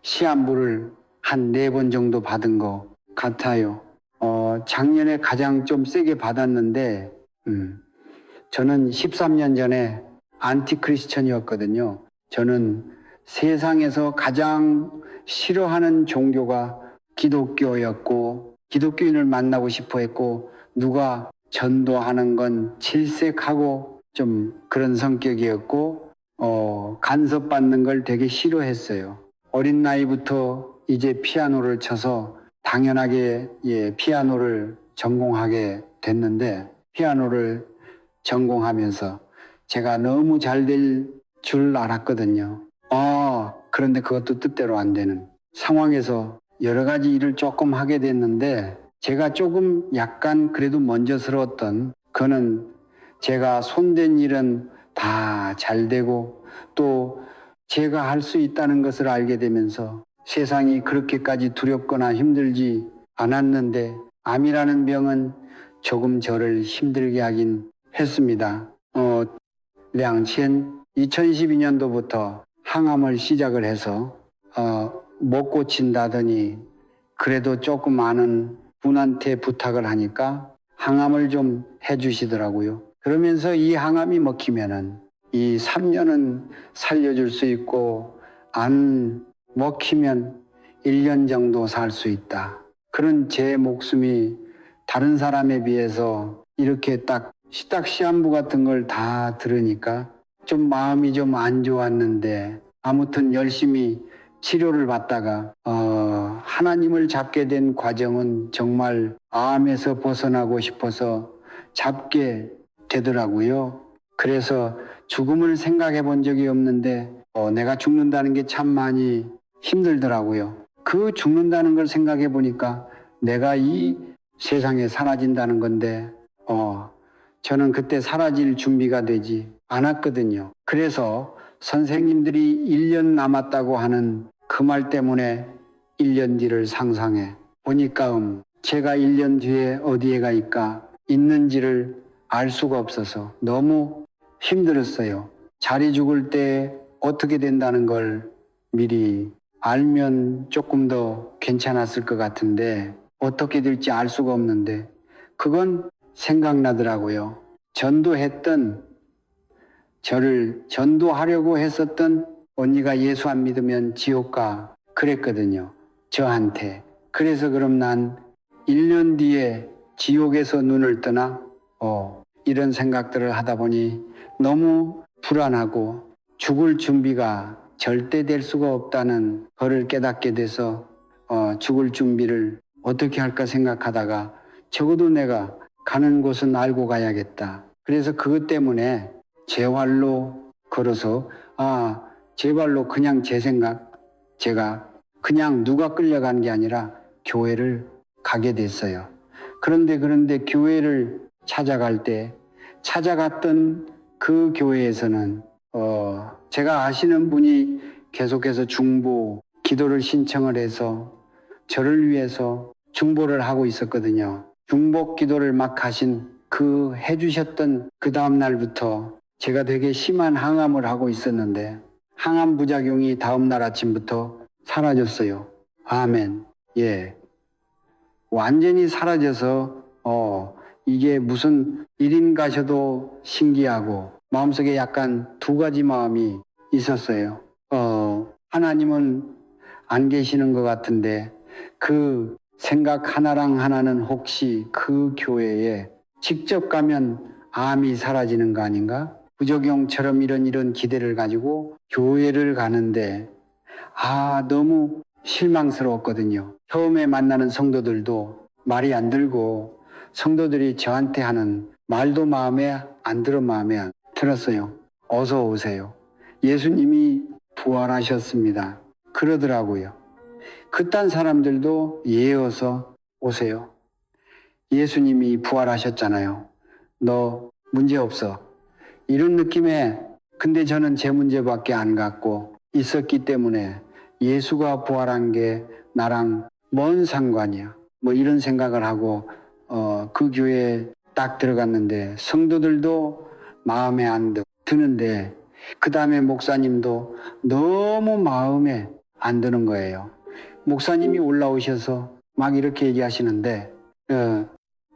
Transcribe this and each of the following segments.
시한부를 한 4번 정도 받은 것 같아요. 작년에 가장 좀 세게 받았는데, 저는 13년 전에 안티크리스천이었거든요. 저는 세상에서 가장 싫어하는 종교가 기독교였고, 기독교인을 만나고 싶어 했고, 누가 전도하는 건 질색하고 좀 그런 성격이었고, 간섭받는 걸 되게 싫어했어요. 어린 나이부터 이제 피아노를 쳐서 당연하게 피아노를 전공하게 됐는데, 피아노를 전공하면서 제가 너무 잘 될 줄 알았거든요. 그런데 그것도 뜻대로 안 되는 상황에서 여러 가지 일을 조금 하게 됐는데, 제가 조금 약간 그래도 먼저스러웠던 그거는 제가 손댄 일은 다 잘 되고 또 제가 할 수 있다는 것을 알게 되면서 세상이 그렇게까지 두렵거나 힘들지 않았는데, 암이라는 병은 조금 저를 힘들게 하긴 했습니다. 2012년도부터 항암을 시작을 해서 못 고친다더니 그래도 조금 아는 분한테 부탁을 하니까 항암을 좀 해주시더라고요. 그러면서 이 항암이 먹히면은 이 3년은 살려줄 수 있고 안 먹히면 1년 정도 살 수 있다. 그런 제 목숨이 다른 사람에 비해서 이렇게 딱 시한부 같은 걸 다 들으니까 좀 마음이 좀 안 좋았는데, 아무튼 열심히 치료를 받다가 하나님을 잡게 된 과정은 정말 암에서 벗어나고 싶어서 잡게 되더라고요. 그래서 죽음을 생각해 본 적이 없는데 내가 죽는다는 게 참 많이 힘들더라고요. 그 죽는다는 걸 생각해 보니까 내가 이 세상에 사라진다는 건데 저는 그때 사라질 준비가 되지 않았거든요. 그래서 선생님들이 1년 남았다고 하는 그 말 때문에 1년 뒤를 상상해 보니까 제가 1년 뒤에 어디에 갈까 있는지를 알 수가 없어서 너무 힘들었어요. 자리 죽을 때 어떻게 된다는 걸 미리 알면 조금 더 괜찮았을 것 같은데 어떻게 될지 알 수가 없는데 그건 생각나더라고요. 저를 전도하려고 했었던 언니가 예수 안 믿으면 지옥 가 그랬거든요. 저한테. 그래서 그럼 난 1년 뒤에 지옥에서 눈을 뜨나? 이런 생각들을 하다 보니 너무 불안하고 죽을 준비가 절대 될 수가 없다는 것을 깨닫게 돼서 죽을 준비를 어떻게 할까 생각하다가 적어도 내가 가는 곳은 알고 가야겠다. 그래서 그것 때문에 제 발로 걸어서 제 발로 그냥 제 생각, 제가 그냥 누가 끌려간 게 아니라 교회를 가게 됐어요. 그런데 교회를 찾아갈 때 찾아갔던 그 교회에서는 제가 아시는 분이 계속해서 중보 기도를 신청을 해서 저를 위해서 중보를 하고 있었거든요. 중보 기도를 막 하신 해주셨던 그 다음 날부터 제가 되게 심한 항암을 하고 있었는데 항암 부작용이 다음 날 아침부터 사라졌어요. 아멘. 예. 완전히 사라져서 이게 무슨 1인 가셔도 신기하고 마음속에 약간 두 가지 마음이 있었어요. 하나님은 안 계시는 것 같은데 그 생각 하나랑 하나는 혹시 그 교회에 직접 가면 암이 사라지는 거 아닌가? 부적용처럼 이런 기대를 가지고 교회를 가는데 너무 실망스러웠거든요. 처음에 만나는 성도들도 말이 안 들고 성도들이 저한테 하는 말도 마음에 안 들었어요. 어서 오세요. 예수님이 부활하셨습니다. 그러더라고요. 그딴 사람들도 어서 오세요. 예수님이 부활하셨잖아요. 너 문제 없어. 이런 느낌에 근데 저는 제 문제밖에 안 갖고 있었기 때문에 예수가 부활한 게 나랑 뭔 상관이야. 이런 생각을 하고 그 교회에 딱 들어갔는데 성도들도 마음에 안 드는데 그 다음에 목사님도 너무 마음에 안 드는 거예요. 목사님이 올라오셔서 막 이렇게 얘기하시는데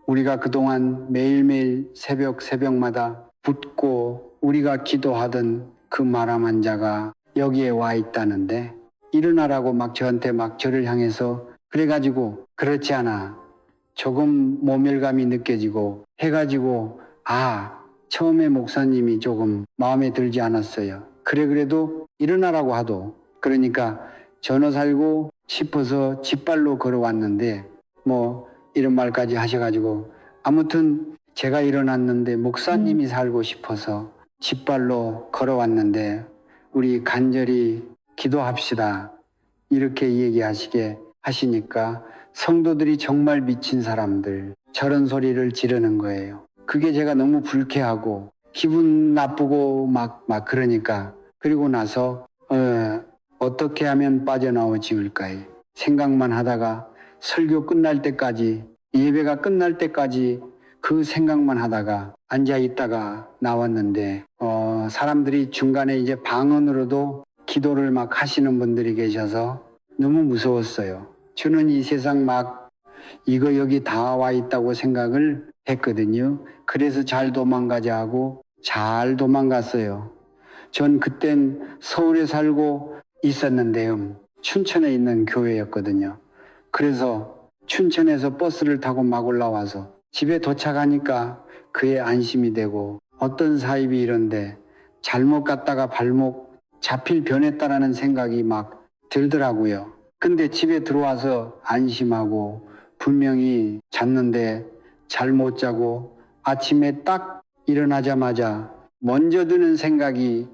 우리가 그동안 매일매일 새벽마다 붙고 우리가 기도하던 그 말함한 자가 여기에 와 있다는데 일어나라고 막 저한테 막 저를 향해서 그래가지고 그렇지 않아. 조금 모멸감이 느껴지고 해가지고 처음에 목사님이 조금 마음에 들지 않았어요. 그래도 일어나라고 하도 그러니까 전어 살고 싶어서 짓발로 걸어왔는데 뭐 이런 말까지 하셔가지고 아무튼 제가 일어났는데 목사님이 살고 싶어서 짓발로 걸어왔는데 우리 간절히 기도합시다. 이렇게 얘기하시게 하시니까 성도들이 정말 미친 사람들 저런 소리를 지르는 거예요. 그게 제가 너무 불쾌하고 기분 나쁘고 막 그러니까 그리고 나서 어떻게 하면 빠져나오지을까 생각만 하다가 설교 끝날 때까지 예배가 끝날 때까지 그 생각만 하다가 앉아 있다가 나왔는데 사람들이 중간에 이제 방언으로도 기도를 막 하시는 분들이 계셔서 너무 무서웠어요. 저는 이 세상 막 이거 여기 다 와 있다고 생각을 했거든요. 그래서 잘 도망가자 하고 잘 도망갔어요. 전 그땐 서울에 살고 있었는데요. 춘천에 있는 교회였거든요. 그래서 춘천에서 버스를 타고 막 올라와서 집에 도착하니까 그의 안심이 되고 어떤 사입이 이런데 잘못 갔다가 발목 잡힐 변했다라는 생각이 막 들더라고요. 근데 집에 들어와서 안심하고 분명히 잤는데 잘 못 자고 아침에 딱 일어나자마자 먼저 드는 생각이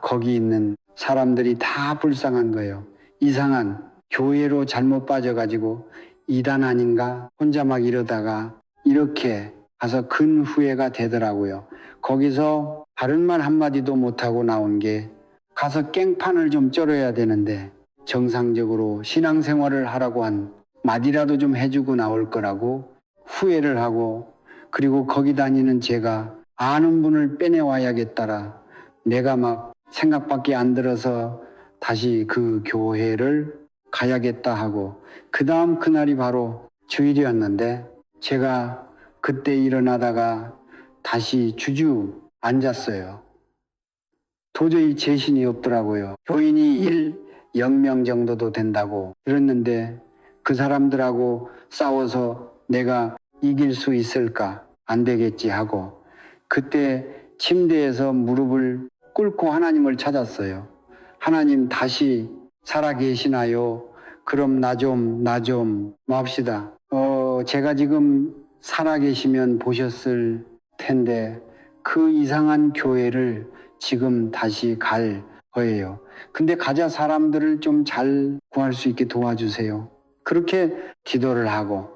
거기 있는 사람들이 다 불쌍한 거예요. 이상한 교회로 잘못 빠져가지고 이단 아닌가 혼자 막 이러다가 이렇게 가서 큰 후회가 되더라고요. 거기서 바른 말 한마디도 못하고 나온 게 가서 깽판을 좀 쩔어야 되는데 정상적으로 신앙생활을 하라고 한 말이라도 좀 해주고 나올 거라고 후회를 하고 그리고 거기 다니는 제가 아는 분을 빼내와야겠다라 내가 막 생각밖에 안 들어서 다시 그 교회를 가야겠다 하고 그 다음 그날이 바로 주일이었는데 제가 그때 일어나다가 다시 주주 앉았어요. 도저히 재신이 없더라고요. 교인이 0명 정도도 된다고 들었는데 그 사람들하고 싸워서 내가 이길 수 있을까? 안 되겠지 하고 그때 침대에서 무릎을 꿇고 하나님을 찾았어요. 하나님 다시 살아계시나요? 그럼 나 좀 맙시다. 제가 지금 살아계시면 보셨을 텐데 그 이상한 교회를 지금 다시 갈 거예요. 근데 가자 사람들을 좀 잘 구할 수 있게 도와주세요. 그렇게 기도를 하고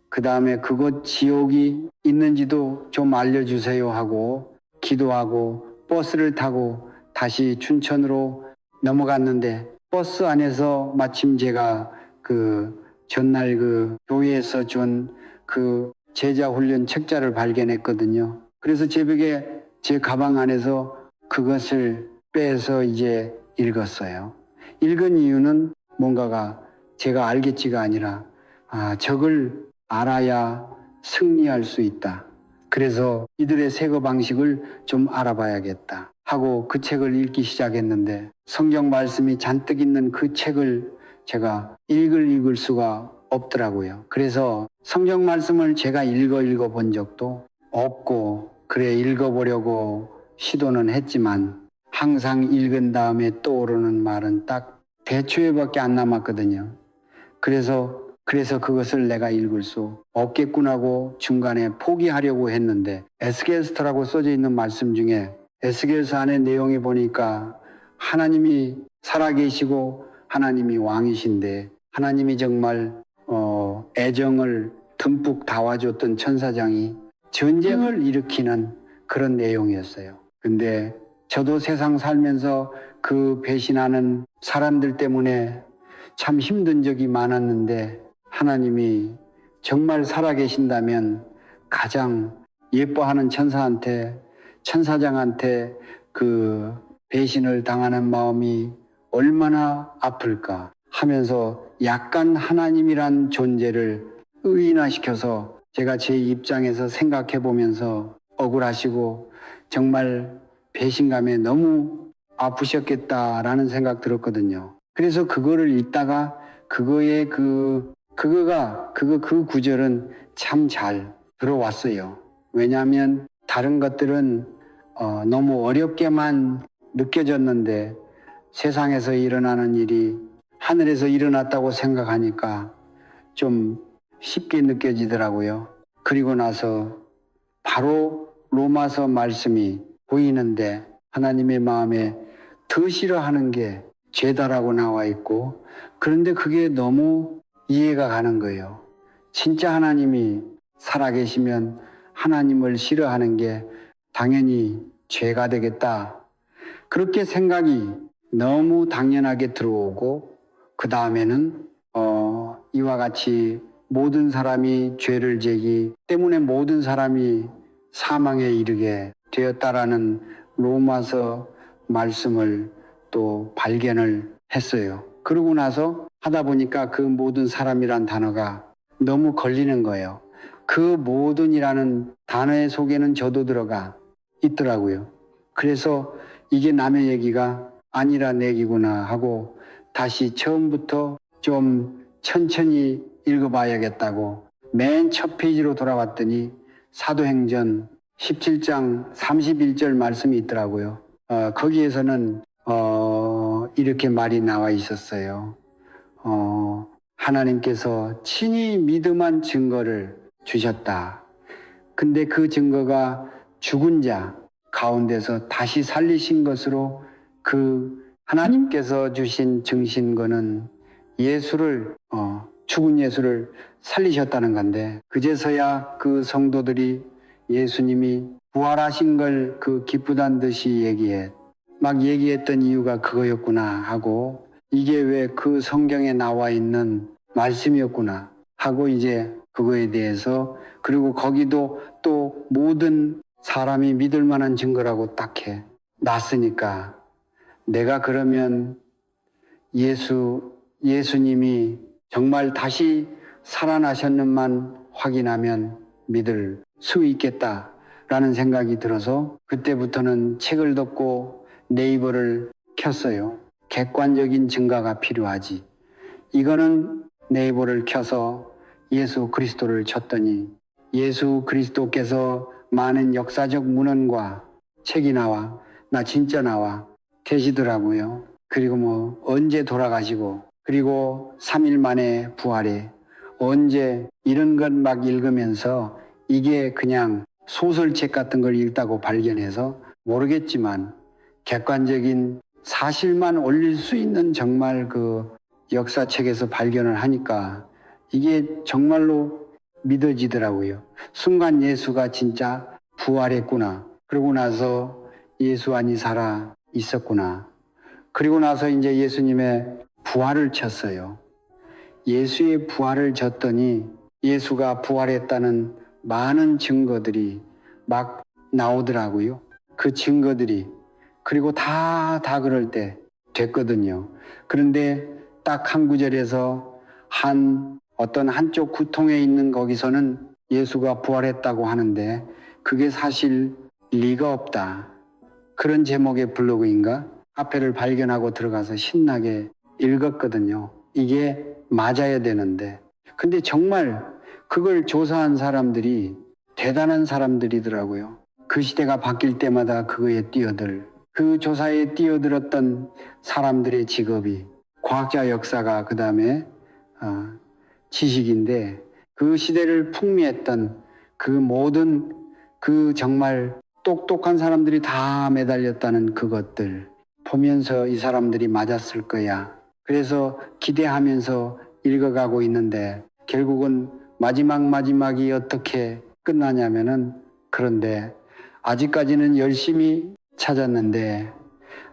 그 다음에 그곳 지옥이 있는지도 좀 알려주세요 하고 기도하고 버스를 타고 다시 춘천으로 넘어갔는데 버스 안에서 마침 제가 그 전날 그 교회에서 준 그 제자 훈련 책자를 발견했거든요. 그래서 새벽에 제 가방 안에서 그것을 빼서 이제 읽었어요. 읽은 이유는 뭔가가 제가 알겠지가 아니라 적을 알아야 승리할 수 있다. 그래서 이들의 세거 방식을 좀 알아봐야겠다 하고 그 책을 읽기 시작했는데 성경 말씀이 잔뜩 있는 그 책을 제가 읽을 수가 없더라고요. 그래서 성경 말씀을 제가 읽어 본 적도 없고 그래 읽어보려고 시도는 했지만 항상 읽은 다음에 떠오르는 말은 딱 대초에밖에 안 남았거든요. 그래서 그것을 내가 읽을 수 없겠구나고 중간에 포기하려고 했는데 에스겔서라고 써져 있는 말씀 중에 에스겔서 안에 내용이 보니까 하나님이 살아계시고 하나님이 왕이신데 하나님이 정말 애정을 듬뿍 담아줬던 천사장이 전쟁을 일으키는 그런 내용이었어요. 근데 저도 세상 살면서 그 배신하는 사람들 때문에 참 힘든 적이 많았는데 하나님이 정말 살아계신다면 가장 예뻐하는 천사장한테 그 배신을 당하는 마음이 얼마나 아플까 하면서 약간 하나님이란 존재를 의인화시켜서 제가 제 입장에서 생각해 보면서 억울하시고 정말 배신감에 너무 아프셨겠다라는 생각 들었거든요. 그래서 그거를 읽다가 그거의 그 구절은 참 잘 들어왔어요. 왜냐하면 다른 것들은 너무 어렵게만 느껴졌는데 세상에서 일어나는 일이 하늘에서 일어났다고 생각하니까 좀 쉽게 느껴지더라고요. 그리고 나서 바로 로마서 말씀이 보이는데 하나님의 마음에 더 싫어하는 게 죄다라고 나와 있고, 그런데 그게 너무 이해가 가는 거예요. 진짜 하나님이 살아계시면 하나님을 싫어하는 게 당연히 죄가 되겠다. 그렇게 생각이 너무 당연하게 들어오고, 그 다음에는 이와 같이 모든 사람이 죄를 지기 때문에 모든 사람이 사망에 이르게 되었다라는 로마서 말씀을 또 발견을 했어요. 그러고 나서 하다 보니까 그 모든 사람이란 단어가 너무 걸리는 거예요. 그 모든이라는 단어의 속에는 저도 들어가 있더라고요. 그래서 이게 남의 얘기가 아니라 내 얘기구나 하고 다시 처음부터 좀 천천히 읽어봐야겠다고 맨 첫 페이지로 돌아왔더니 사도행전 17장 31절 말씀이 있더라고요. 거기에서는 이렇게 말이 나와 있었어요. 하나님께서 친히 믿음한 증거를 주셨다. 근데 그 증거가 죽은 자 가운데서 다시 살리신 것으로 그 하나님께서 주신 증신거는 예수를 죽은 예수를 살리셨다는 건데, 그제서야 그 성도들이 예수님이 부활하신 걸 그 기쁘단 듯이 얘기했던 이유가 그거였구나 하고, 이게 왜 그 성경에 나와 있는 말씀이었구나 하고 이제 그거에 대해서, 그리고 거기도 또 모든 사람이 믿을 만한 증거라고 딱 놨으니까 내가 그러면 예수님이 정말 다시 살아나셨는만 확인하면 믿을 수 있겠다라는 생각이 들어서 그때부터는 책을 덮고 네이버를 켰어요. 객관적인 증거가 필요하지. 이거는 네이버를 켜서 예수 그리스도를 쳤더니 예수 그리스도께서 많은 역사적 문헌과 책이 나와, 나 진짜 나와 계시더라고요. 그리고 뭐 언제 돌아가시고 그리고 3일 만에 부활해 언제, 이런 것 막 읽으면서 이게 그냥 소설책 같은 걸 읽다고 발견해서 모르겠지만 객관적인 사실만 올릴 수 있는 정말 그 역사책에서 발견을 하니까 이게 정말로 믿어지더라고요. 순간 예수가 진짜 부활했구나. 그러고 나서 예수 안이 살아 있었구나. 그리고 나서 이제 예수님의 부활을 쳤어요. 예수의 부활을 쳤더니 예수가 부활했다는 많은 증거들이 막 나오더라고요. 그 증거들이. 그리고 다 그럴 때 됐거든요. 그런데 딱 한 구절에서 어떤 한쪽 구통에 있는 거기서는 예수가 부활했다고 하는데 그게 사실 리가 없다. 그런 제목의 블로그인가? 카페를 발견하고 들어가서 신나게 읽었거든요. 이게 맞아야 되는데. 근데 정말 그걸 조사한 사람들이 대단한 사람들이더라고요. 그 시대가 바뀔 때마다 그거에 그 조사에 뛰어들었던 사람들의 직업이 과학자, 역사가 그 다음에 지식인데, 그 시대를 풍미했던 그 모든 그 정말 똑똑한 사람들이 다 매달렸다는 그것들 보면서 이 사람들이 맞았을 거야. 그래서 기대하면서 읽어가고 있는데 결국은 마지막이 어떻게 끝나냐면은, 그런데 아직까지는 열심히 찾았는데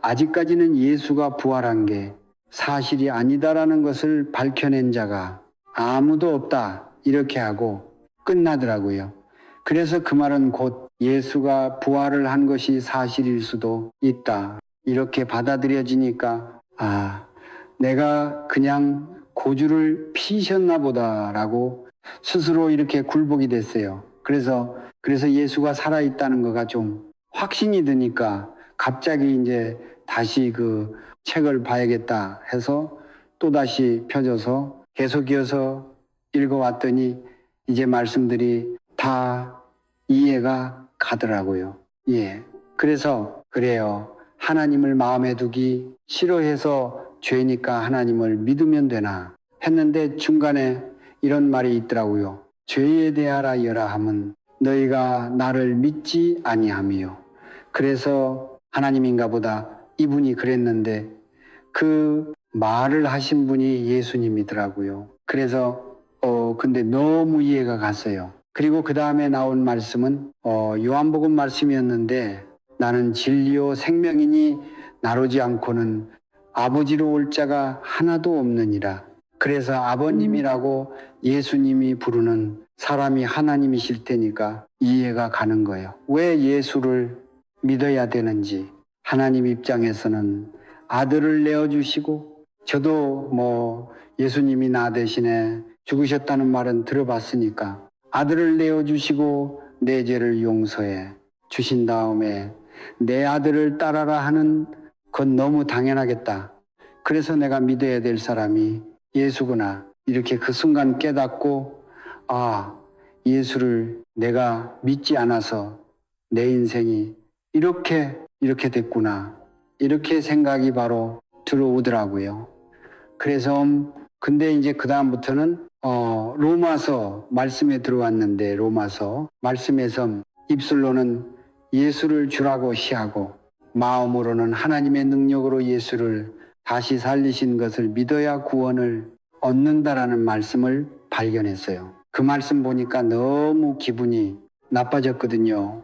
아직까지는 예수가 부활한 게 사실이 아니다라는 것을 밝혀낸 자가 아무도 없다, 이렇게 하고 끝나더라고요. 그래서 그 말은 곧 예수가 부활을 한 것이 사실일 수도 있다, 이렇게 받아들여지니까 내가 그냥 고주를 피셨나 보다라고 스스로 이렇게 굴복이 됐어요. 그래서 예수가 살아있다는 거가 좀 확신이 드니까 갑자기 이제 다시 그 책을 봐야겠다 해서 또다시 펴져서 계속 이어서 읽어왔더니 이제 말씀들이 다 이해가 가더라고요. 예. 그래서 그래요. 하나님을 마음에 두기 싫어해서 죄니까 하나님을 믿으면 되나 했는데 중간에 이런 말이 있더라고요. 죄에 대하여라 함은 너희가 나를 믿지 아니함이요. 그래서 하나님인가 보다 이분이 그랬는데 그 말을 하신 분이 예수님이더라고요. 그래서 근데 너무 이해가 갔어요. 그리고 그 다음에 나온 말씀은 요한복음 말씀이었는데 나는 진리요 생명이니 나로지 않고는 아버지로 올 자가 하나도 없느니라. 그래서 아버님이라고 예수님이 부르는 사람이 하나님이실 테니까 이해가 가는 거예요. 왜 예수를 믿어야 되는지. 하나님 입장에서는 아들을 내어주시고 저도 예수님이 나 대신에 죽으셨다는 말은 들어봤으니까 아들을 내어주시고 내 죄를 용서해 주신 다음에 내 아들을 따라라 하는 건 너무 당연하겠다. 그래서 내가 믿어야 될 사람이 예수구나. 이렇게 그 순간 깨닫고 예수를 내가 믿지 않아서 내 인생이 이렇게 됐구나. 이렇게 생각이 바로 들어오더라고요. 그래서 근데 이제 그 다음부터는 로마서 말씀에 들어왔는데 로마서 말씀에서 입술로는 예수를 주라고 시하고 마음으로는 하나님의 능력으로 예수를 다시 살리신 것을 믿어야 구원을 얻는다라는 말씀을 발견했어요. 그 말씀 보니까 너무 기분이 나빠졌거든요.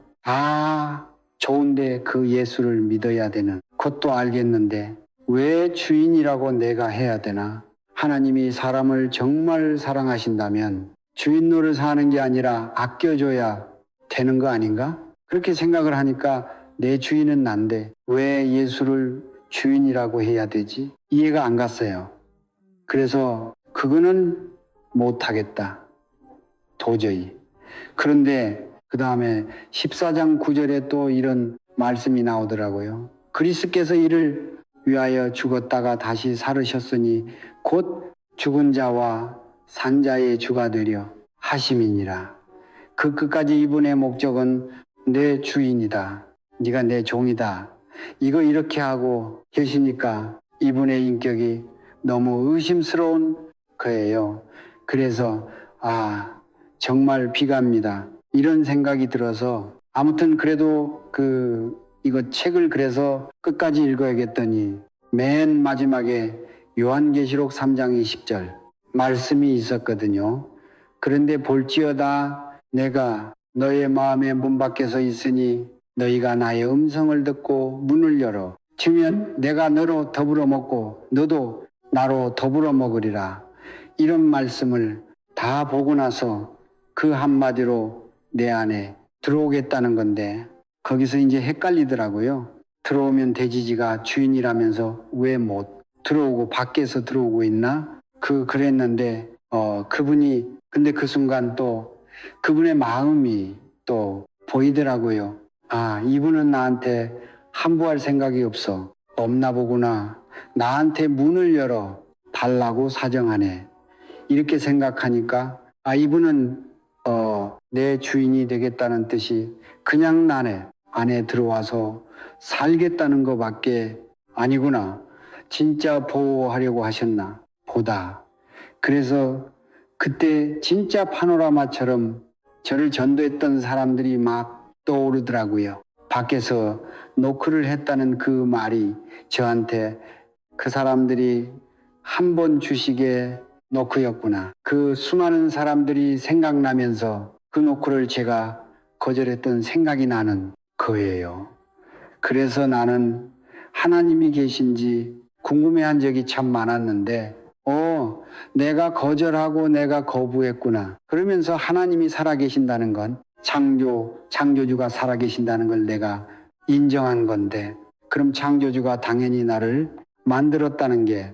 좋은데 그 예수를 믿어야 되는 그것도 알겠는데 왜 주인이라고 내가 해야 되나? 하나님이 사람을 정말 사랑하신다면 주인 노릇 하는 게 아니라 아껴줘야 되는 거 아닌가? 그렇게 생각을 하니까 내 주인은 난데 왜 예수를 주인이라고 해야 되지? 이해가 안 갔어요. 그래서 그거는 못하겠다. 도저히. 그런데 그 다음에 14장 9절에 또 이런 말씀이 나오더라고요. 그리스께서 이를 위하여 죽었다가 다시 살으셨으니 곧 죽은 자와 산 자의 주가 되려 하심이니라. 그 끝까지 이분의 목적은 내 주인이다. 네가 내 종이다. 이거 이렇게 하고 계시니까 이분의 인격이 너무 의심스러운 거예요. 그래서 정말 비갑니다. 이런 생각이 들어서 아무튼 그래도 이거 책을 그래서 끝까지 읽어야겠더니 맨 마지막에 요한계시록 3장 20절 말씀이 있었거든요. 그런데 볼지어다 내가 너의 마음의 문 밖에 서 있으니 너희가 나의 음성을 듣고 문을 열어 주면 내가 너로 더불어 먹고 너도 나로 더불어 먹으리라. 이런 말씀을 다 보고 나서 그 한마디로 내 안에 들어오겠다는 건데 거기서 이제 헷갈리더라고요. 들어오면 돼지지가 주인이라면서 왜 못 들어오고 밖에서 들어오고 있나? 그랬는데 그분이 근데 그 순간 또 그분의 마음이 또 보이더라고요. 이분은 나한테 함부할 생각이 없나 보구나. 나한테 문을 열어 달라고 사정하네. 이렇게 생각하니까 이분은 내 주인이 되겠다는 뜻이 그냥 내 안에 들어와서 살겠다는 것밖에 아니구나. 진짜 보호하려고 하셨나 보다. 그래서 그때 진짜 파노라마처럼 저를 전도했던 사람들이 막 떠오르더라고요. 밖에서 노크를 했다는 그 말이 저한테 그 사람들이 한 번 주식의 노크였구나. 그 수많은 사람들이 생각나면서 그 노크를 제가 거절했던 생각이 나는 거예요. 그래서 나는 하나님이 계신지 궁금해한 적이 참 많았는데 내가 거절하고 내가 거부했구나. 그러면서 하나님이 살아계신다는 건 창조주가 살아계신다는 걸 내가 인정한 건데 그럼 창조주가 당연히 나를 만들었다는 게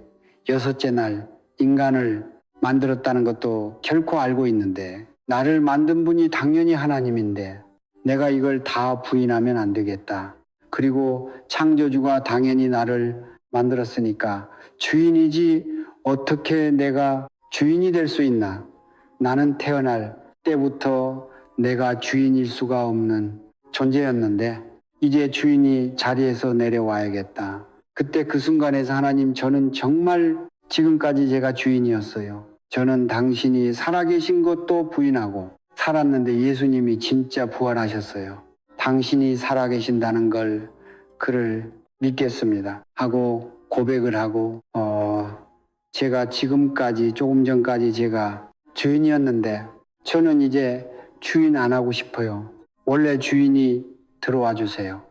여섯째 날 인간을 만들었다는 것도 결코 알고 있는데 나를 만든 분이 당연히 하나님인데 내가 이걸 다 부인하면 안 되겠다. 그리고 창조주가 당연히 나를 만들었으니까 주인이지 어떻게 내가 주인이 될 수 있나. 나는 태어날 때부터 내가 주인일 수가 없는 존재였는데 이제 주인이 자리에서 내려와야겠다. 그때 그 순간에서 하나님, 저는 정말 지금까지 제가 주인이었어요. 저는 당신이 살아계신 것도 부인하고 살았는데 예수님이 진짜 부활하셨어요. 당신이 살아계신다는 걸 그를 믿겠습니다 하고 고백을 하고 제가 지금까지 조금 전까지 제가 주인이었는데 저는 이제 주인 안 하고 싶어요. 원래 주인이 들어와 주세요.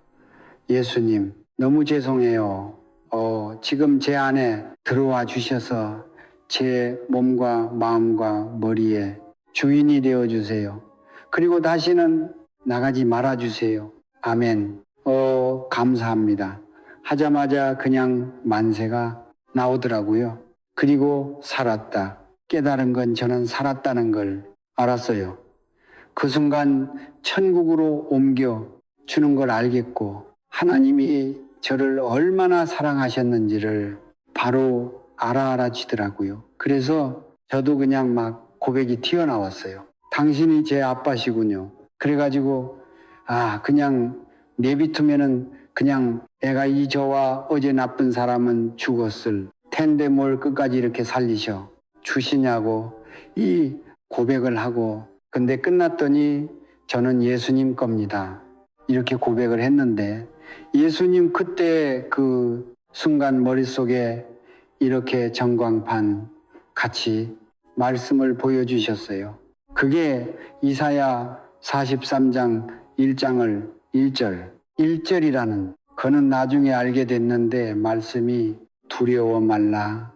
예수님 너무 죄송해요. 지금 제 안에 들어와 주셔서 제 몸과 마음과 머리에 주인이 되어 주세요. 그리고 다시는 나가지 말아 주세요. 아멘. 감사합니다. 하자마자 그냥 만세가 나오더라고요. 그리고 살았다. 깨달은 건 저는 살았다는 걸 알았어요. 그 순간 천국으로 옮겨 주는 걸 알겠고 하나님이 저를 얼마나 사랑하셨는지를 바로 알아지더라고요. 그래서 저도 그냥 막 고백이 튀어나왔어요. 당신이 제 아빠시군요. 그래가지고 그냥 내비두면은 그냥 애가 이 저와 어제 나쁜 사람은 죽었을 텐데 뭘 끝까지 이렇게 살리셔 주시냐고 이 고백을 하고 근데 끝났더니 저는 예수님 겁니다. 이렇게 고백을 했는데 예수님 그때 그 순간 머릿속에 이렇게 전광판 같이 말씀을 보여주셨어요. 그게 이사야 43장 1장을 1절이라는 그는 나중에 알게 됐는데 말씀이 두려워 말라.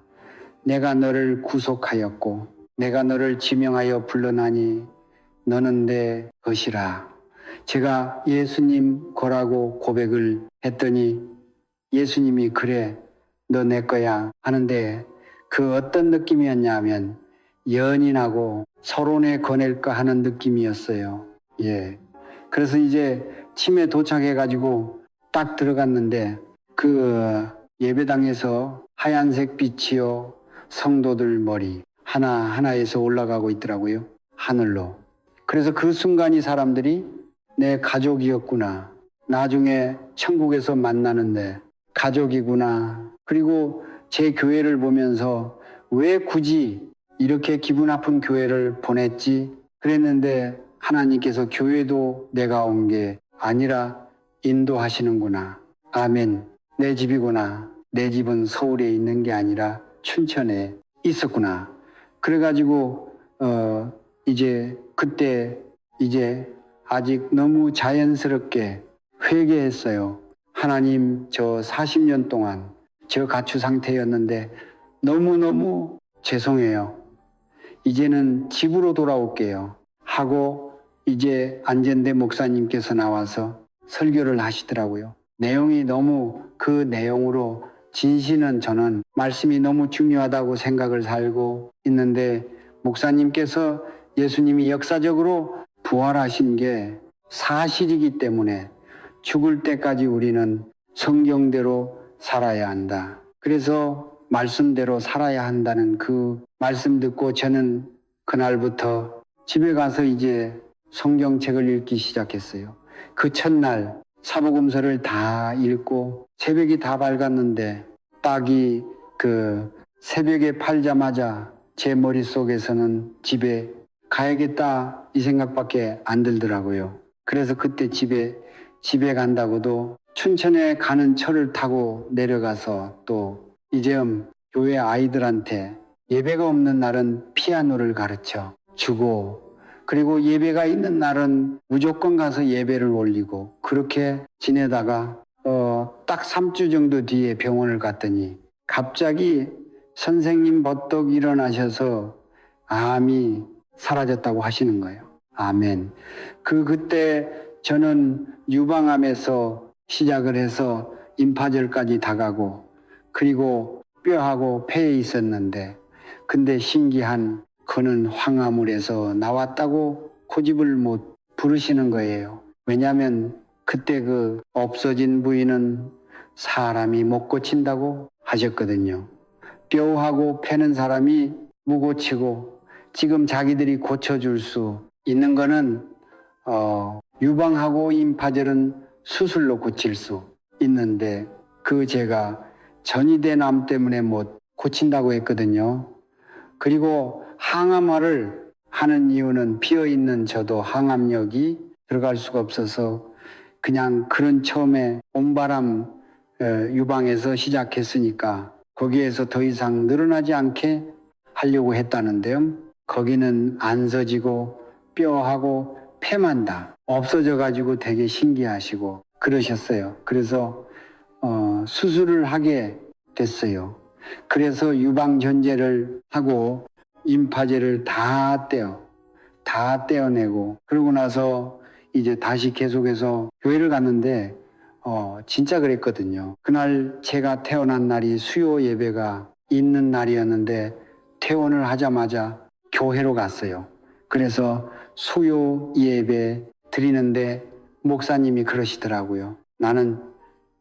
내가 너를 구속하였고 내가 너를 지명하여 불러나니 너는 내 것이라. 제가 예수님 거라고 고백을 했더니 예수님이 그래 너 내 거야 하는데 그 어떤 느낌이었냐면 연인하고 서론에 거낼까 하는 느낌이었어요. 예. 그래서 이제 침에 도착해가지고 딱 들어갔는데 그 예배당에서 하얀색 빛이요 성도들 머리 하나하나에서 올라가고 있더라고요. 하늘로. 그래서 그 순간이 사람들이 내 가족이었구나. 나중에 천국에서 만나는데 가족이구나. 그리고 제 교회를 보면서 왜 굳이 이렇게 기분 아픈 교회를 보냈지? 그랬는데 하나님께서 교회도 내가 온 게 아니라 인도하시는구나. 아멘. 내 집이구나. 내 집은 서울에 있는 게 아니라 춘천에 있었구나. 그래가지고 이제 그때 이제 아직 너무 자연스럽게 회개했어요. 하나님, 저 40년 동안 저 가출 상태였는데 너무너무 죄송해요. 이제는 집으로 돌아올게요. 하고 이제 안전대 목사님께서 나와서 설교를 하시더라고요. 내용이 너무 그 내용으로 진실은 저는 말씀이 너무 중요하다고 생각을 살고 있는데 목사님께서 예수님이 역사적으로 부활하신 게 사실이기 때문에 죽을 때까지 우리는 성경대로 살아야 한다. 그래서 말씀대로 살아야 한다는 그 말씀 듣고 저는 그날부터 집에 가서 이제 성경책을 읽기 시작했어요. 그 첫날 사복음서를 다 읽고 새벽이 다 밝았는데 딱이 그 새벽에 팔자마자 제 머릿속에서는 집에 가야겠다 이 생각밖에 안 들더라고요. 그래서 그때 집에 간다고도 춘천에 가는 철을 타고 내려가서 또 이제음 교회 아이들한테 예배가 없는 날은 피아노를 가르쳐 주고 그리고 예배가 있는 날은 무조건 가서 예배를 올리고 그렇게 지내다가 딱 3주 정도 뒤에 병원을 갔더니 갑자기 선생님 버떡 일어나셔서 암이 사라졌다고 하시는 거예요. 아멘. 그때 저는 유방암에서 시작을 해서 임파절까지 다가고 그리고 뼈하고 폐에 있었는데 근데 신기한 그는 황화물에서 나왔다고 고집을 못 부르시는 거예요. 왜냐하면 그때 그 없어진 부위는 사람이 못 고친다고 하셨거든요. 뼈하고 패는 사람이 못 고치고 지금 자기들이 고쳐줄 수 있는 거는 유방하고 임파절은 수술로 고칠 수 있는데 그 제가 전이된 암 때문에 못 고친다고 했거든요. 그리고 항암화를 하는 이유는 비어있는 저도 항암력이 들어갈 수가 없어서 그냥 그런 처음에 온바람 유방에서 시작했으니까 거기에서 더 이상 늘어나지 않게 하려고 했다는데요. 거기는 안 서지고 뼈하고 폐만 다 없어져 가지고 되게 신기하시고 그러셨어요. 그래서 수술을 하게 됐어요. 그래서 유방전제를 하고 임파제를 다 떼어내고 그러고 나서 이제 다시 계속해서 교회를 갔는데 진짜 그랬거든요. 그날 제가 태어난 날이 수요 예배가 있는 날이었는데 퇴원을 하자마자 교회로 갔어요. 그래서 수요 예배 드리는데 목사님이 그러시더라고요. 나는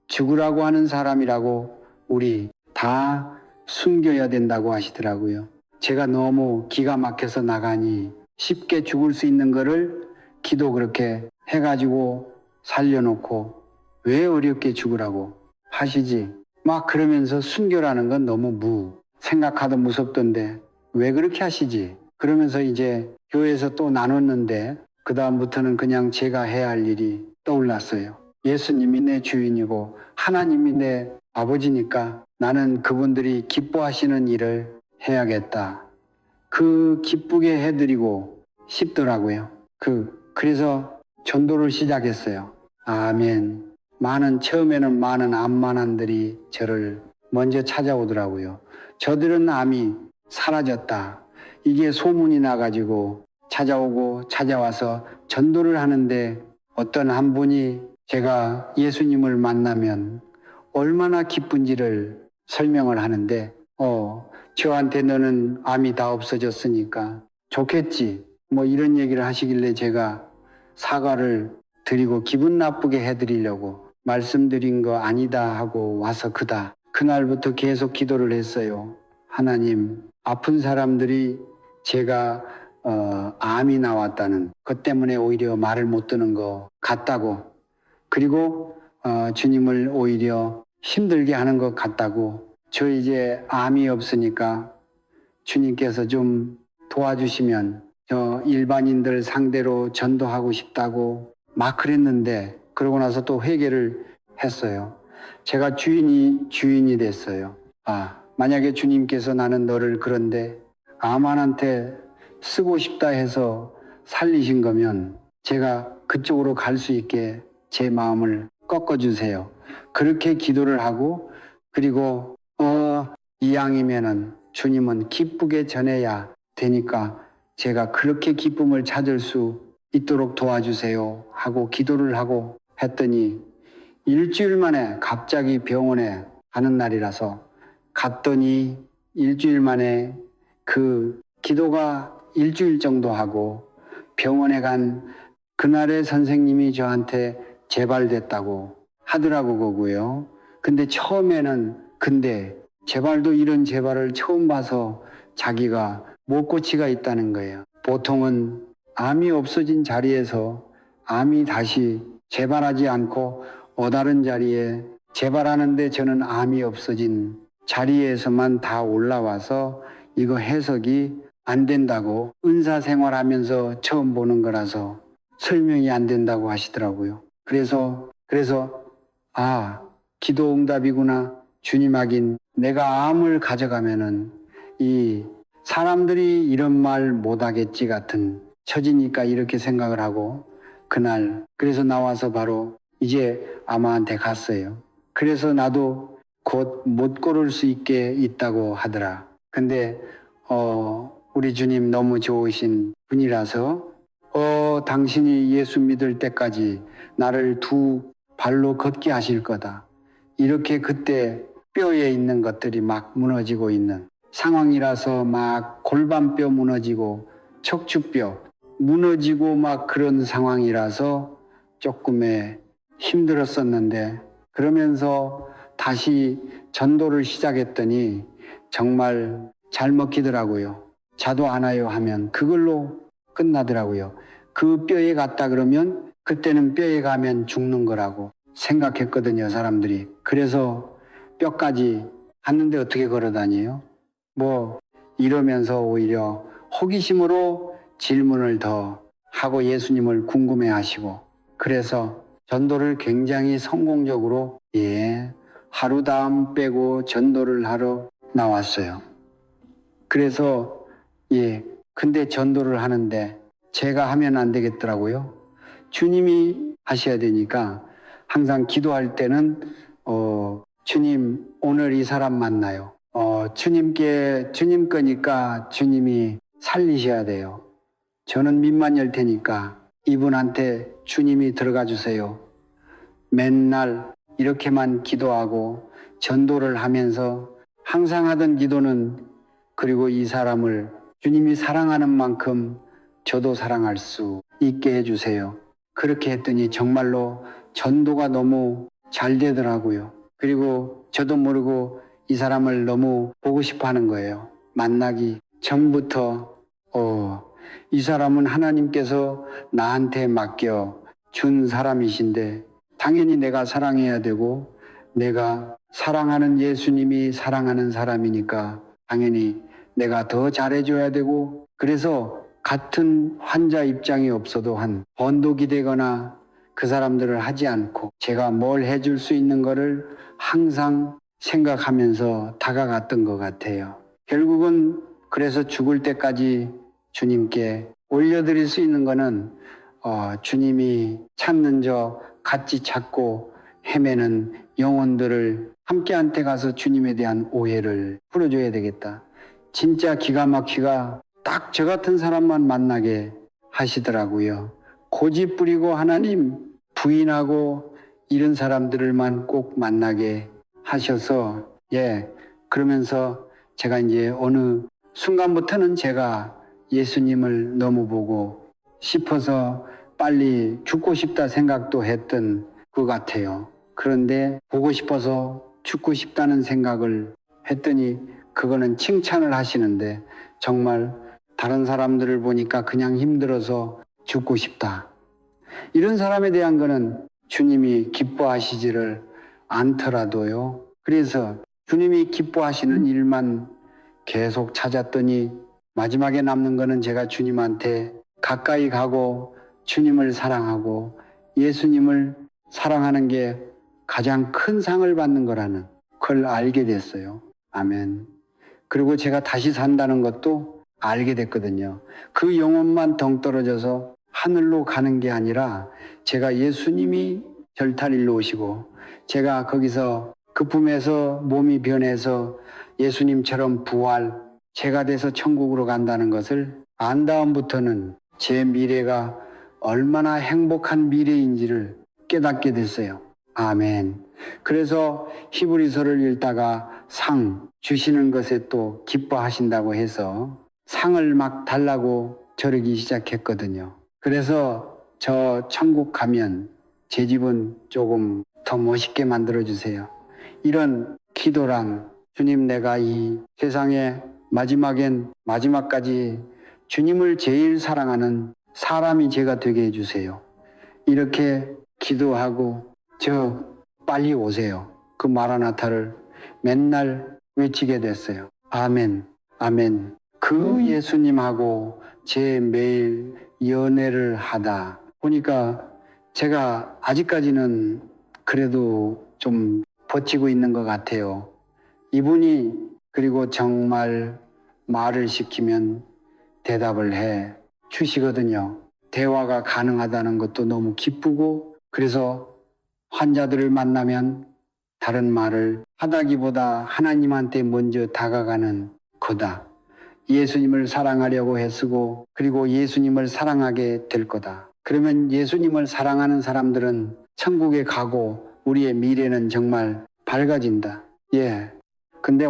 죽으라고 하는 사람이라고 우리 다 숨겨야 된다고 하시더라고요. 제가 너무 기가 막혀서 나가니 쉽게 죽을 수 있는 거를 기도 그렇게 해가지고 살려놓고 왜 어렵게 죽으라고 하시지? 막 그러면서 순교라는 건 너무 생각하도 무섭던데 왜 그렇게 하시지? 그러면서 이제 교회에서 또 나눴는데 그다음부터는 그냥 제가 해야 할 일이 떠올랐어요. 예수님이 내 주인이고 하나님이 내 아버지니까 나는 그분들이 기뻐하시는 일을 해야겠다. 그 기쁘게 해드리고 싶더라고요. 그래서 전도를 시작했어요. 아멘. 처음에는 많은 암만한들이 저를 먼저 찾아오더라고요. 저들은 암이 사라졌다. 이게 소문이 나가지고 찾아와서 전도를 하는데 어떤 한 분이 제가 예수님을 만나면 얼마나 기쁜지를 설명을 하는데 저한테 너는 암이 다 없어졌으니까 좋겠지. 뭐 이런 얘기를 하시길래 제가 사과를 드리고 기분 나쁘게 해드리려고 말씀드린 거 아니다 하고 와서 그날부터 계속 기도를 했어요. 하나님, 아픈 사람들이 제가 암이 나왔다는 것 때문에 오히려 말을 못 듣는 것 같다고 그리고 주님을 오히려 힘들게 하는 것 같다고 저 이제 암이 없으니까 주님께서 좀 도와주시면 저 일반인들 상대로 전도하고 싶다고 막 그랬는데 그러고 나서 또 회개를 했어요. 제가 주인이 됐어요. 만약에 주님께서 나는 너를 그런데 암환한테 쓰고 싶다 해서 살리신 거면 제가 그쪽으로 갈 수 있게 제 마음을 꺾어주세요. 그렇게 기도를 하고 그리고 이왕이면은 주님은 기쁘게 전해야 되니까 제가 그렇게 기쁨을 찾을 수 있도록 도와주세요 하고 기도를 하고 했더니 일주일 만에 갑자기 병원에 가는 날이라서 갔더니 일주일 만에 그 기도가 일주일 정도 하고 병원에 간 그날의 선생님이 저한테 재발됐다고 하더라고 거고요. 근데 처음에는 재발도 이런 재발을 처음 봐서 자기가 못 고치가 있다는 거예요. 보통은 암이 없어진 자리에서 암이 다시 재발하지 않고 다른 자리에 재발하는데 저는 암이 없어진 자리에서만 다 올라와서 이거 해석이 안 된다고 은사 생활하면서 처음 보는 거라서 설명이 안 된다고 하시더라고요. 그래서 기도 응답이구나. 주님 하긴 내가 암을 가져가면은 이 사람들이 이런 말 못하겠지 같은 처지니까 이렇게 생각을 하고 그래서 나와서 바로 이제 아마한테 갔어요. 그래서 나도 곧 못 걸을 수 있다고 하더라. 근데 우리 주님 너무 좋으신 분이라서 당신이 예수 믿을 때까지 나를 두 발로 걷게 하실 거다. 이렇게 그때 뼈에 있는 것들이 막 무너지고 있는 상황이라서 막 골반뼈 무너지고 척추뼈 무너지고 막 그런 상황이라서 조금의 힘들었었는데, 그러면서 다시 전도를 시작했더니 정말 잘 먹히더라고요. 자도 안 와요 하면 그걸로 끝나더라고요. 그 뼈에 갔다 그러면 그때는 뼈에 가면 죽는 거라고 생각했거든요, 사람들이. 그래서 뼈까지 갔는데 어떻게 걸어 다녀요? 뭐 이러면서 오히려 호기심으로 질문을 더 하고 예수님을 궁금해 하시고, 그래서 전도를 굉장히 성공적으로 하루 다음 빼고 전도를 하러 나왔어요. 그래서 근데 전도를 하는데 제가 하면 안 되겠더라고요. 주님이 하셔야 되니까 항상 기도할 때는 주님 오늘 이 사람 만나요. 주님 거니까 주님이 살리셔야 돼요. 저는 밑만 열 테니까 이분한테 주님이 들어가 주세요. 맨날 이렇게만 기도하고 전도를 하면서 항상 하던 기도는, 그리고 이 사람을 주님이 사랑하는 만큼 저도 사랑할 수 있게 해주세요. 그렇게 했더니 정말로 전도가 너무 잘 되더라고요. 그리고 저도 모르고 이 사람을 너무 보고 싶어 하는 거예요. 만나기 전부터 이 사람은 하나님께서 나한테 맡겨 준 사람이신데 당연히 내가 사랑해야 되고, 내가 사랑하는 예수님이 사랑하는 사람이니까 당연히 내가 더 잘해줘야 되고, 그래서 같은 환자 입장이 없어도 한 번독이 되거나 그 사람들을 하지 않고 제가 뭘 해줄 수 있는 거를 항상 생각하면서 다가갔던 것 같아요. 결국은 그래서 죽을 때까지 주님께 올려드릴 수 있는 거는 주님이 찾는 저 같이 찾고 헤매는 영혼들을 함께한테 가서 주님에 대한 오해를 풀어줘야 되겠다. 진짜 기가 막히가 딱 저 같은 사람만 만나게 하시더라고요. 고집 부리고 하나님 부인하고 이런 사람들만 꼭 만나게 하셔서 그러면서 제가 이제 어느 순간부터는 제가 예수님을 너무 보고 싶어서 빨리 죽고 싶다 생각도 했던 것 같아요. 그런데 보고 싶어서 죽고 싶다는 생각을 했더니 그거는 칭찬을 하시는데, 정말 다른 사람들을 보니까 그냥 힘들어서 죽고 싶다, 이런 사람에 대한 거는 주님이 기뻐하시지를 않더라도요. 그래서 주님이 기뻐하시는 일만 계속 찾았더니 마지막에 남는 거는 제가 주님한테 가까이 가고 주님을 사랑하고 예수님을 사랑하는 게 가장 큰 상을 받는 거라는 걸 알게 됐어요. 아멘. 그리고 제가 다시 산다는 것도 알게 됐거든요. 그 영혼만 덩떨어져서 하늘로 가는 게 아니라 제가 예수님이 절탈일로 오시고 제가 거기서 그 품에서 몸이 변해서 예수님처럼 부활, 제가 돼서 천국으로 간다는 것을 안 다음부터는 제 미래가 얼마나 행복한 미래인지를 깨닫게 됐어요. 아멘. 그래서 히브리서를 읽다가 상 주시는 것에 또 기뻐하신다고 해서 상을 막 달라고 저르기 시작했거든요. 그래서 저 천국 가면 제 집은 조금 더 멋있게 만들어주세요. 이런 기도랑 주님, 내가 이 세상에 마지막엔 마지막까지 주님을 제일 사랑하는 사람이 제가 되게 해주세요. 이렇게 기도하고 저 빨리 오세요. 그 마라나타를 맨날 외치게 됐어요. 아멘, 아멘. 그 예수님하고 제 매일 연애를 하다 보니까 제가 아직까지는 그래도 좀 버티고 있는 것 같아요. 이분이 그리고 정말 말을 시키면 대답을 해 주시거든요. 대화가 가능하다는 것도 너무 기쁘고, 그래서 환자들을 만나면 다른 말을 하다기보다 하나님한테 먼저 다가가는 거다. 예수님을 사랑하려고 애쓰고 그리고 예수님을 사랑하게 될 거다. 그러면 예수님을 사랑하는 사람들은 천국에 가고 우리의 미래는 정말 밝아진다. 예. 근데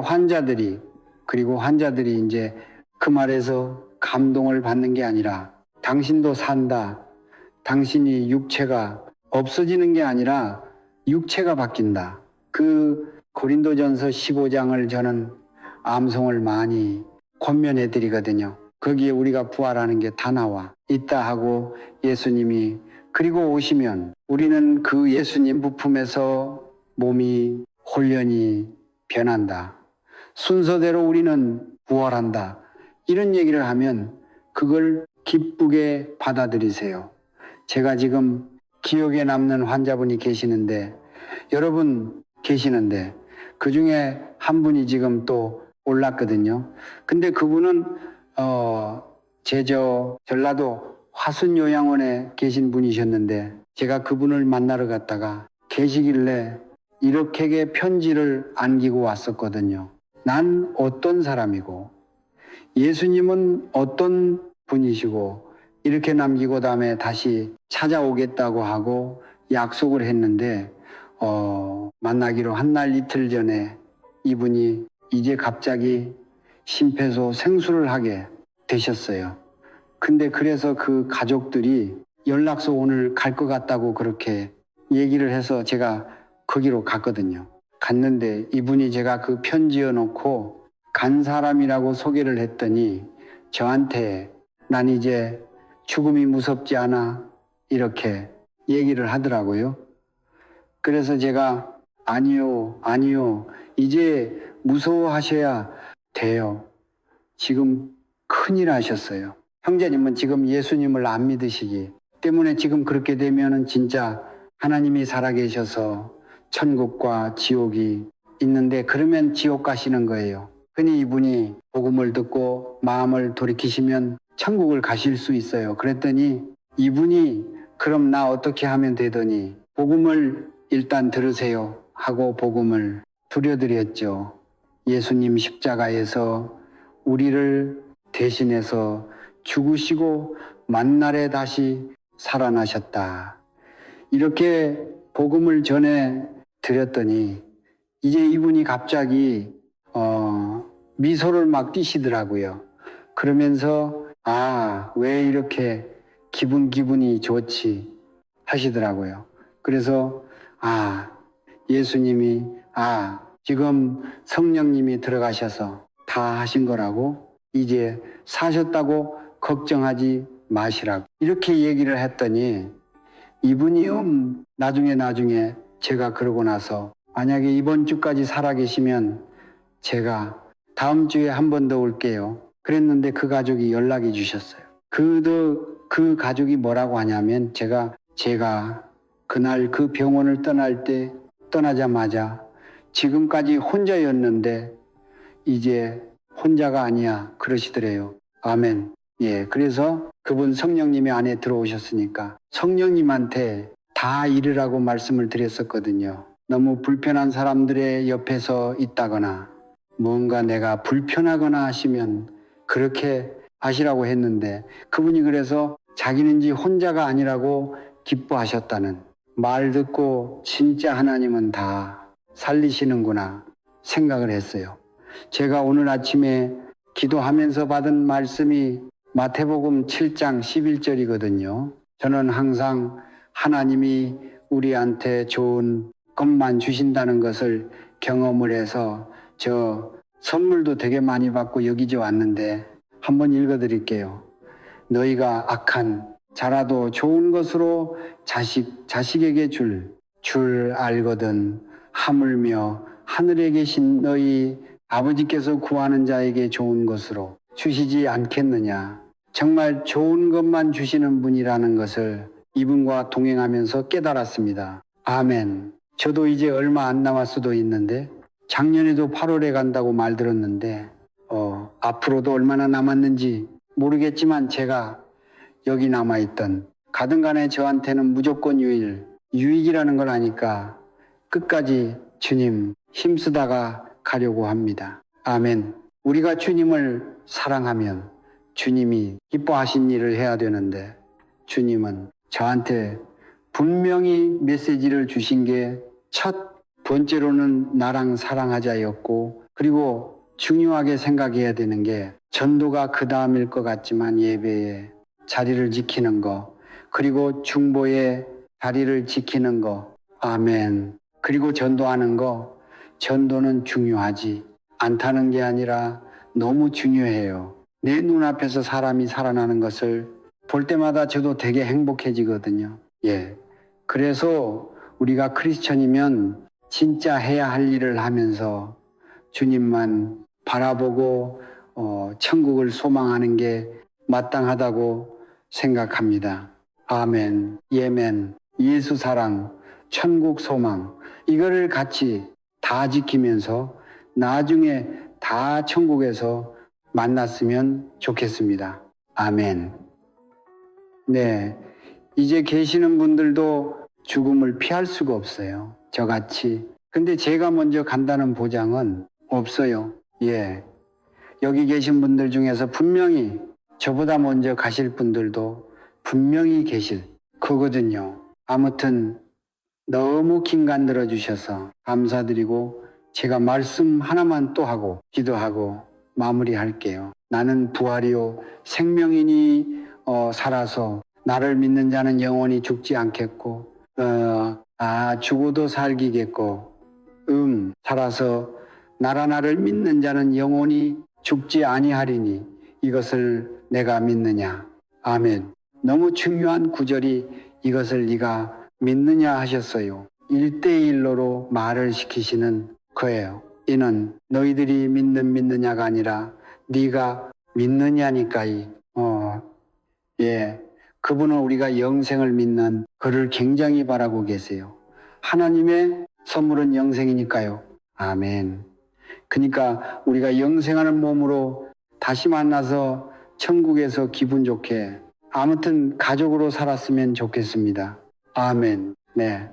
그리고 환자들이 이제 그 말에서 감동을 받는 게 아니라 당신도 산다. 당신이 육체가 없어지는 게 아니라 육체가 바뀐다. 그 고린도전서 15장을 저는 암송을 많이 권면해 드리거든요. 거기에 우리가 부활하는 게 다 나와 있다 하고 예수님이 그리고 오시면 우리는 그 예수님 부품에서 몸이 홀연히 변한다. 순서대로 우리는 부활한다. 이런 얘기를 하면 그걸 기쁘게 받아들이세요. 제가 지금 기억에 남는 환자분이 계시는데 여러분 계시는데 그중에 한 분이 지금 또 올랐거든요. 근데 그분은 제저 전라도 화순요양원에 계신 분이셨는데 제가 그분을 만나러 갔다가 계시길래 이렇게 편지를 안기고 왔었거든요. 난 어떤 사람이고 예수님은 어떤 분이시고 이렇게 남기고 다음에 다시 찾아오겠다고 하고 약속을 했는데 만나기로 한 날 이틀 전에 이분이 이제 갑자기 심폐소 생술을 하게 되셨어요. 근데 그래서 그 가족들이 연락서 오늘 갈 것 같다고 그렇게 얘기를 해서 제가 거기로 갔거든요. 갔는데 이분이 제가 그 편지어 놓고 간 사람이라고 소개를 했더니 저한테 난 이제 죽음이 무섭지 않아 이렇게 얘기를 하더라고요. 그래서 제가 아니요 이제 무서워하셔야 돼요. 지금 큰일 하셨어요. 형제님은 지금 예수님을 안 믿으시기 때문에 지금 그렇게 되면은 진짜 하나님이 살아계셔서 천국과 지옥이 있는데 그러면 지옥 가시는 거예요. 흔히 이분이 복음을 듣고 마음을 돌이키시면 천국을 가실 수 있어요. 그랬더니 이분이 그럼 나 어떻게 하면 되더니 복음을 일단 들으세요 하고 복음을 들려드렸죠. 예수님 십자가에서 우리를 대신해서 죽으시고 만날에 다시 살아나셨다. 이렇게 복음을 전해 드렸더니 이제 이분이 갑자기 미소를 막 띠시더라고요. 그러면서 왜 이렇게 기분이 좋지 하시더라고요. 그래서 예수님이 지금 성령님이 들어가셔서 다 하신 거라고 이제 사셨다고 걱정하지 마시라고 이렇게 얘기를 했더니 이분이 나중에 제가 그러고 나서 만약에 이번 주까지 살아계시면 제가 다음 주에 한 번 더 올게요. 그랬는데 그 가족이 연락이 주셨어요. 그 가족이 뭐라고 하냐면 제가 그날 그 병원을 떠나자마자 지금까지 혼자였는데 이제 혼자가 아니야 그러시더래요. 아멘. 예, 그래서 그분 성령님이 안에 들어오셨으니까 성령님한테 다 이르라고 말씀을 드렸었거든요. 너무 불편한 사람들의 옆에서 있다거나 뭔가 내가 불편하거나 하시면 그렇게 하시라고 했는데 그분이 그래서 자기는 이제 혼자가 아니라고 기뻐하셨다는 말 듣고 진짜 하나님은 다 살리시는구나 생각을 했어요. 제가 오늘 아침에 기도하면서 받은 말씀이 마태복음 7장 11절이거든요. 저는 항상 하나님이 우리한테 좋은 것만 주신다는 것을 경험을 해서 저 선물도 되게 많이 받고 여기저 왔는데 한번 읽어드릴게요. 너희가 악한 자라도 좋은 것으로 자식에게 줄 알거든 하물며 하늘에 계신 너희 아버지께서 구하는 자에게 좋은 것으로 주시지 않겠느냐. 정말 좋은 것만 주시는 분이라는 것을 이분과 동행하면서 깨달았습니다. 아멘. 저도 이제 얼마 안 남을 수도 있는데 작년에도 8월에 간다고 말 들었는데 앞으로도 얼마나 남았는지 모르겠지만 제가 여기 남아있던 가든 간에 저한테는 무조건 유익이라는 걸 아니까 끝까지 주님 힘쓰다가 가려고 합니다. 아멘. 우리가 주님을 사랑하면 주님이 기뻐하신 일을 해야 되는데 주님은 저한테 분명히 메시지를 주신 게 첫 번째로는 나랑 사랑하자였고, 그리고 중요하게 생각해야 되는 게 전도가 그 다음일 것 같지만 예배에 자리를 지키는 거, 그리고 중보에 자리를 지키는 거, 아멘. 그리고 전도하는 거, 전도는 중요하지 않다는 게 아니라 너무 중요해요. 내 눈앞에서 사람이 살아나는 것을 볼 때마다 저도 되게 행복해지거든요. 예. 그래서 우리가 크리스천이면 진짜 해야 할 일을 하면서 주님만 바라보고 천국을 소망하는 게 마땅하다고 생각합니다. 아멘, 예멘, 예수 사랑, 천국 소망, 이거를 같이 다 지키면서 나중에 다 천국에서 만났으면 좋겠습니다. 아멘. 네, 이제 계시는 분들도 죽음을 피할 수가 없어요. 저같이. 근데 제가 먼저 간다는 보장은 없어요. 예. 여기 계신 분들 중에서 분명히 저보다 먼저 가실 분들도 분명히 계실 거거든요. 아무튼 너무 긴간 들어주셔서 감사드리고 제가 말씀 하나만 또 하고 기도하고 마무리할게요. 나는 부활이요 생명이니 살아서 나를 믿는 자는 영원히 죽지 않겠고 죽어도 살기겠고 살아서 나를 믿는 자는 영원히 죽지 아니하리니 이것을 내가 믿느냐. 아멘. 너무 중요한 구절이 이것을 네가 믿느냐 하셨어요. 1대1로 말을 시키시는 거예요. 이는 너희들이 믿느냐가 아니라 네가 믿느냐니까. 예. 그분은 우리가 영생을 믿는 그를 굉장히 바라고 계세요. 하나님의 선물은 영생이니까요. 아멘. 그러니까 우리가 영생하는 몸으로 다시 만나서 천국에서 기분 좋게 아무튼 가족으로 살았으면 좋겠습니다. 아멘. 네.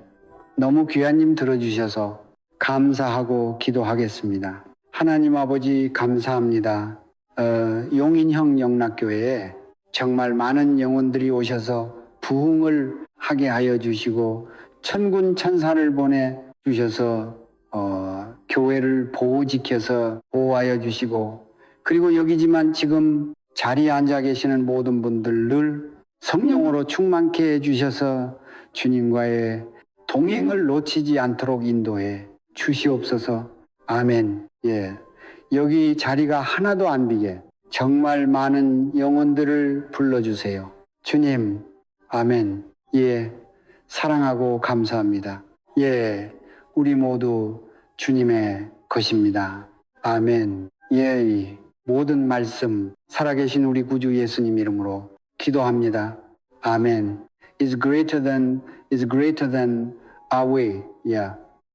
너무 귀한 님 들어주셔서 감사하고 기도하겠습니다. 하나님 아버지 감사합니다. 용인형 영락교회에 정말 많은 영혼들이 오셔서 부흥을 하게 하여 주시고 천군 천사를 보내 주셔서 교회를 지켜서 보호하여 주시고 그리고 여기지만 지금 자리에 앉아 계시는 모든 분들 늘 성령으로 충만케 해주셔서 주님과의 동행을 놓치지 않도록 인도해 주시옵소서. 아멘. 예. 여기 자리가 하나도 안 비게 정말 많은 영혼들을 불러주세요. 주님, 아멘. 예. 사랑하고 감사합니다. 예. 우리 모두 주님의 것입니다. 아멘. 예. 모든 말씀 살아계신 우리 구주 예수님 이름으로 기도합니다. 아멘. Is greater than our way. Yeah.